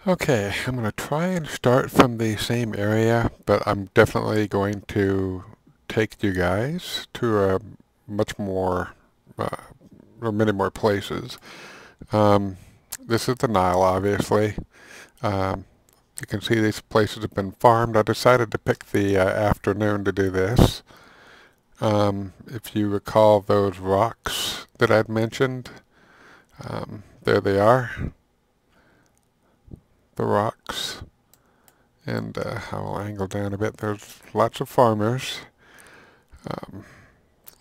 Okay, I'm going to try and start from the same area, but I'm definitely going to take you guys to a much more, uh, or many more places. Um, this is the Nile, obviously. Um, you can see these places have been farmed. I decided to pick the afternoon to do this. If you recall those rocks that I'd mentioned, there they are, the rocks. And I will angle down a bit. There's lots of farmers, um,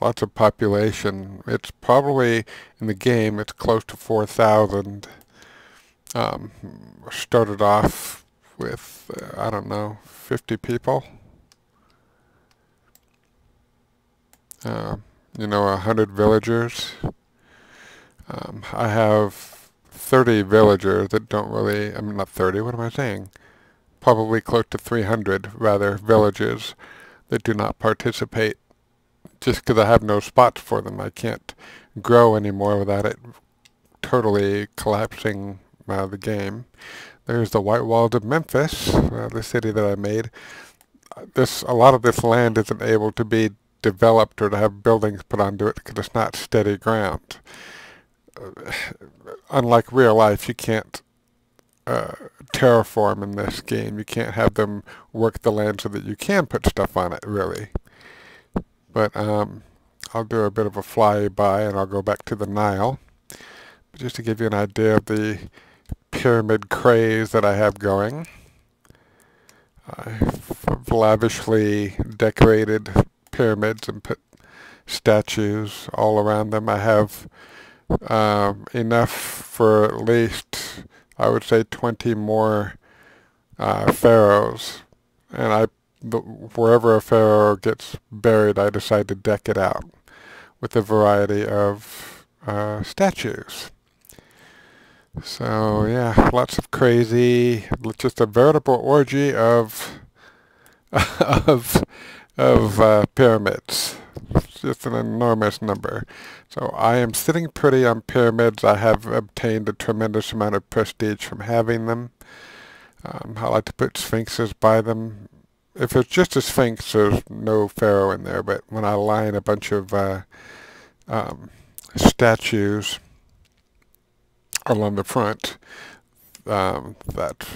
lots of population. It's probably, in the game, it's close to 4,000. Um, Started off with, I don't know, 50 people. Uh, 100 villagers. I have 30 villagers that don't really, I mean, not 30, what am I saying? Probably close to 300, rather, villages that do not participate just because I have no spots for them. I can't grow anymore without it totally collapsing the game. There's the White Walls of Memphis, the city that I made. A lot of this land isn't able to be developed or to have buildings put onto it because it's not steady ground. Unlike real life, you can't uh, terraform in this game. You can't have them work the land so that you can put stuff on it, really. But I'll do a bit of a flyby and I'll go back to the Nile. But just to give you an idea of the pyramid craze that I have going, I've lavishly decorated pyramids and put statues all around them. I have enough for at least, I would say, 20 more pharaohs. And wherever a pharaoh gets buried, I decide to deck it out with a variety of statues. So yeah, lots of crazy, just a veritable orgy of of pyramids. It's just an enormous number. So I am sitting pretty on pyramids. I have obtained a tremendous amount of prestige from having them. I like to put sphinxes by them. If it's just a sphinx, there's no pharaoh in there. But when I line a bunch of um, statues along the front, that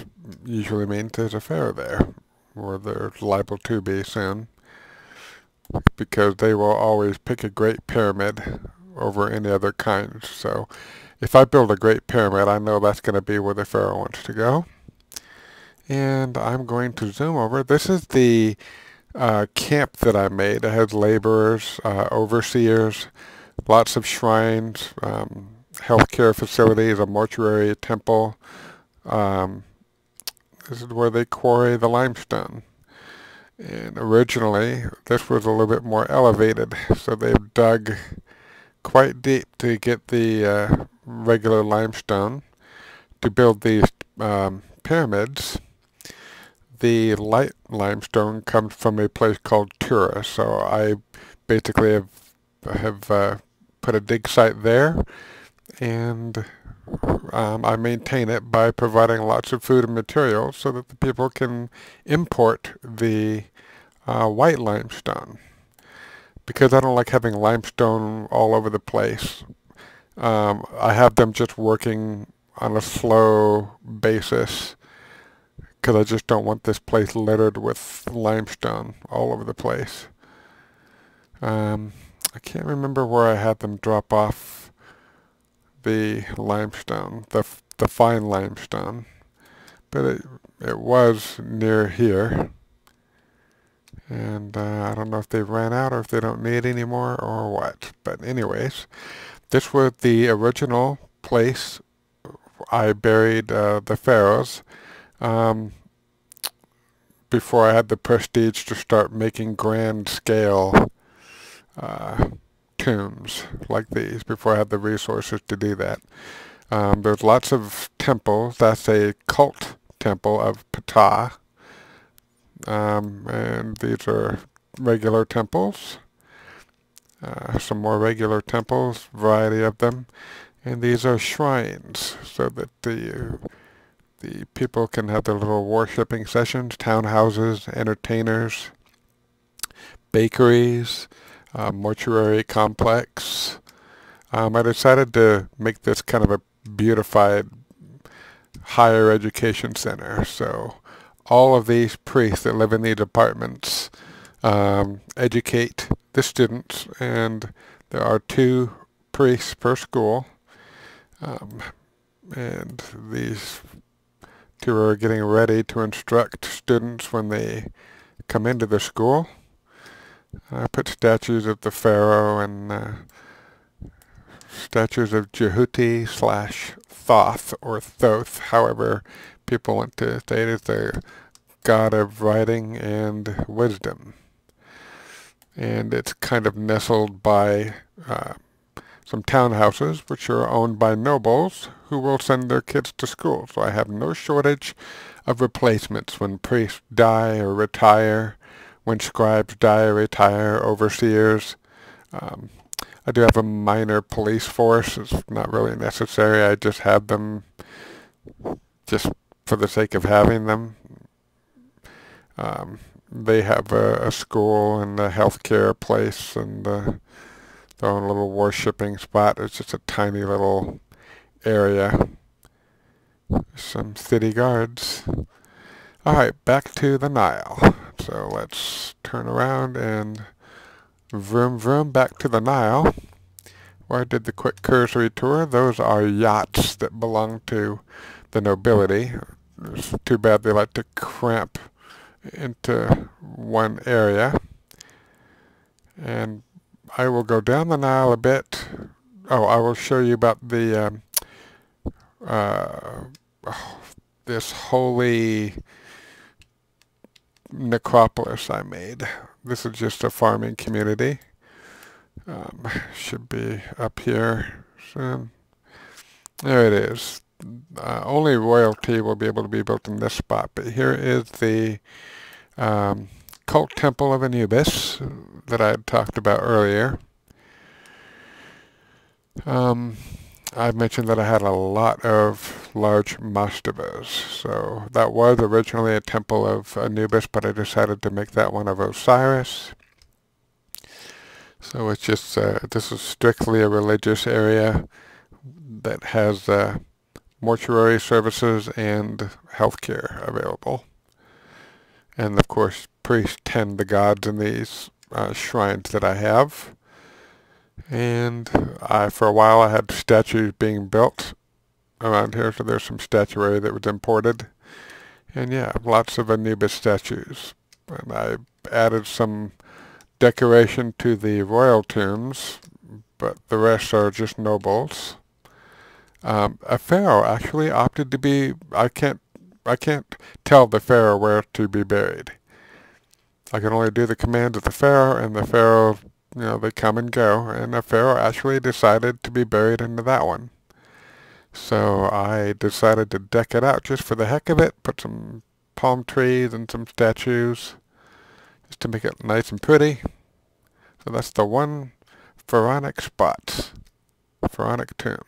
usually means there's a pharaoh there, or there's liable to be soon, because they will always pick a great pyramid over any other kind. So if I build a great pyramid, I know that's going to be where the pharaoh wants to go. And I'm going to zoom over. This is the camp that I made. It has laborers, overseers, lots of shrines, healthcare facilities, a mortuary, a temple. Um, this is where they quarry the limestone. And originally, this was a little bit more elevated, so they've dug quite deep to get the regular limestone to build these pyramids. The light limestone comes from a place called Tura, so I basically have put a dig site there, and I maintain it by providing lots of food and materials so that the people can import the white limestone. Because I don't like having limestone all over the place, I have them just working on a slow basis because I just don't want this place littered with limestone all over the place. I can't remember where I had them drop off the limestone, the fine limestone, but it was near here, and I don't know if they ran out or if they don't need any more or what. But anyways, this was the original place I buried the pharaohs. Um, Before I had the prestige to start making grand scale uh, tombs like these, before I had the resources to do that. There's lots of temples. That's a cult temple of Ptah. And these are regular temples. Some more regular temples, variety of them. And these are shrines, so that the people can have their little worshipping sessions, townhouses, entertainers, bakeries, mortuary complex. I decided to make this kind of a beautified higher education center. So all of these priests that live in these apartments educate the students, and there are 2 priests per school. And these 2 are getting ready to instruct students when they come into the school. I put statues of the pharaoh and statues of Jehuti / Thoth or Thoth, however people want to say it, is the god of writing and wisdom. And it's kind of nestled by some townhouses which are owned by nobles who will send their kids to school. So I have no shortage of replacements when priests die or retire, when scribes die or retire, overseers. I do have a minor police force. It's not really necessary. I just have them just for the sake of having them. They have a school and a healthcare place and their own little worshipping spot. It's just a tiny little area. Some city guards. Alright, back to the Nile. So let's turn around and vroom vroom back to the Nile, where I did the quick cursory tour. Those are yachts that belong to the nobility. It's too bad they like to cramp into one area. And I will go down the Nile a bit. Oh, I will show you about the this holy necropolis I made. This is just a farming community. Should be up here soon. There it is. Only royalty will be able to be built in this spot. But here is the cult temple of Anubis that I had talked about earlier. I mentioned that I had a lot of large mastabas. So that was originally a temple of Anubis, but I decided to make that one of Osiris. So it's just, this is strictly a religious area that has mortuary services and healthcare available. And of course, priests tend the gods in these shrines that I have. And for a while I had statues being built around here, so there's some statuary that was imported. And yeah, lots of Anubis statues. And I added some decoration to the royal tombs, but the rest are just nobles. A pharaoh actually opted to be, I can't tell the pharaoh where to be buried. I can only do the commands of the pharaoh, and the pharaoh, you know, they come and go, and the pharaoh actually decided to be buried into that one. So I decided to deck it out just for the heck of it, put some palm trees and some statues, just to make it nice and pretty. So that's the one pharaonic spot, pharaonic tomb.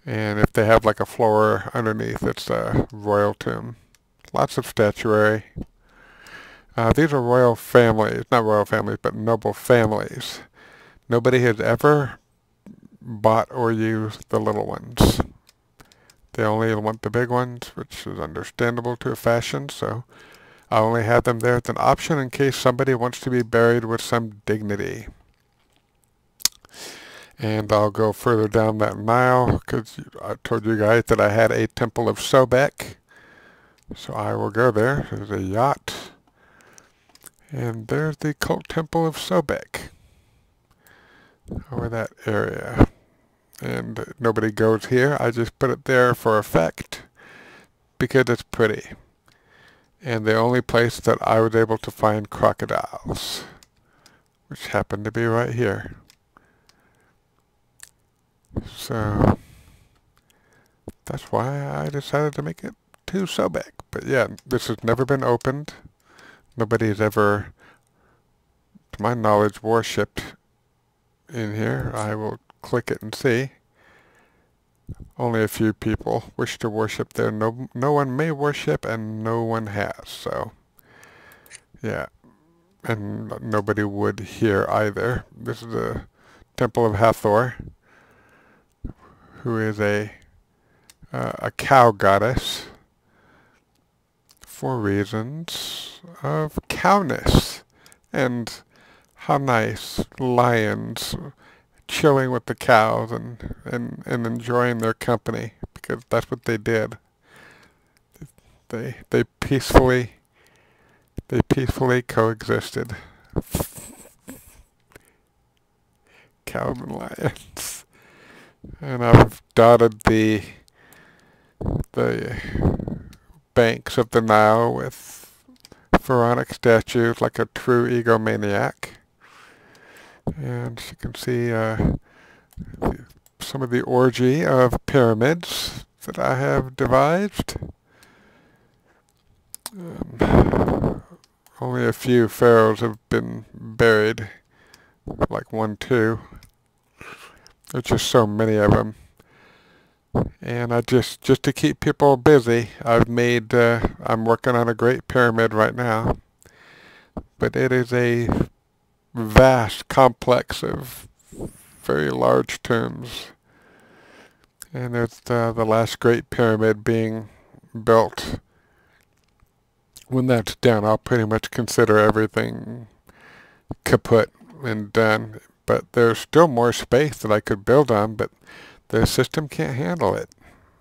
And if they have like a floor underneath, it's a royal tomb. Lots of statuary. These are royal families, not royal families, but noble families. Nobody has ever bought or used the little ones. They only want the big ones, which is understandable to a fashion, so I only have them there as an option in case somebody wants to be buried with some dignity. And I'll go further down that Nile, because I told you guys that I had a temple of Sobek. So I will go there. There's a yacht. And there's the cult temple of Sobek, over that area. And nobody goes here. I just put it there for effect, because it's pretty. And the only place that I was able to find crocodiles, which happened to be right here. So that's why I decided to make it to Sobek. But yeah, this has never been opened. Nobody's ever, to my knowledge, worshipped in here. I will click it and see. Only a few people wish to worship there. No one may worship, and no one has. So, yeah, and nobody would here either. This is the Temple of Hathor, who is a cow goddess for reasons of cowness. And how nice, lions chilling with the cows and enjoying their company, because that's what they did. They peacefully coexisted. Cows and lions. And I've dotted the banks of the Nile with pharaonic statues like a true egomaniac. And you can see some of the orgy of pyramids that I have devised. Only a few pharaohs have been buried, like 1, 2. There's just so many of them. And I just to keep people busy, I'm working on a great pyramid right now. But it is a vast complex of very large tombs. And there's the last great pyramid being built. When that's done, I'll pretty much consider everything kaput and done. But there's still more space that I could build on, but the system can't handle it,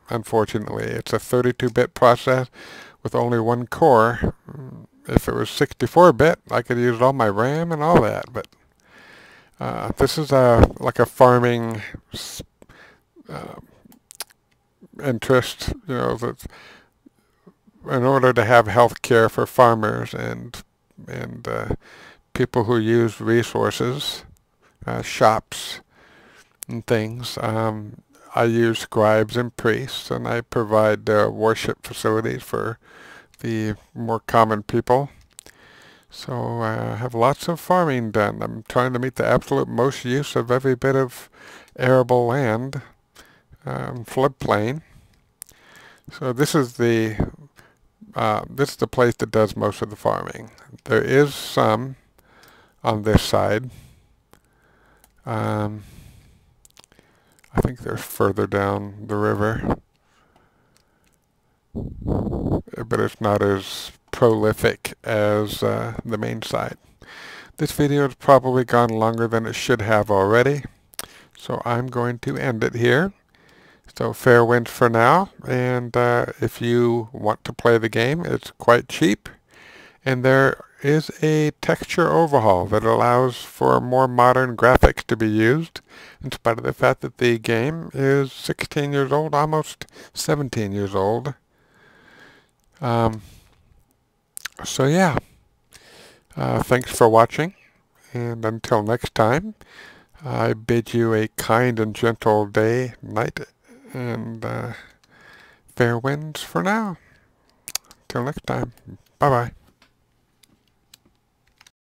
unfortunately. It's a 32-bit process with only one core. If it was 64-bit, I could use all my RAM and all that, but this is like a farming interest, that's in order to have health care for farmers and people who use resources, shops and things. I use scribes and priests, and I provide worship facilities for the more common people. So I have lots of farming done. I'm trying to make the absolute most use of every bit of arable land, floodplain. So this is the place that does most of the farming. There is some on this side. I think they're further down the river, but it's not as prolific as the main side. This video has probably gone longer than it should have already, so I'm going to end it here. So fair winds for now, and if you want to play the game, it's quite cheap, and there is a texture overhaul that allows for more modern graphics to be used, in spite of the fact that the game is 16 years old, almost 17 years old. So yeah, thanks for watching, and until next time, I bid you a kind and gentle day, night, and fair winds for now. Till next time, bye-bye.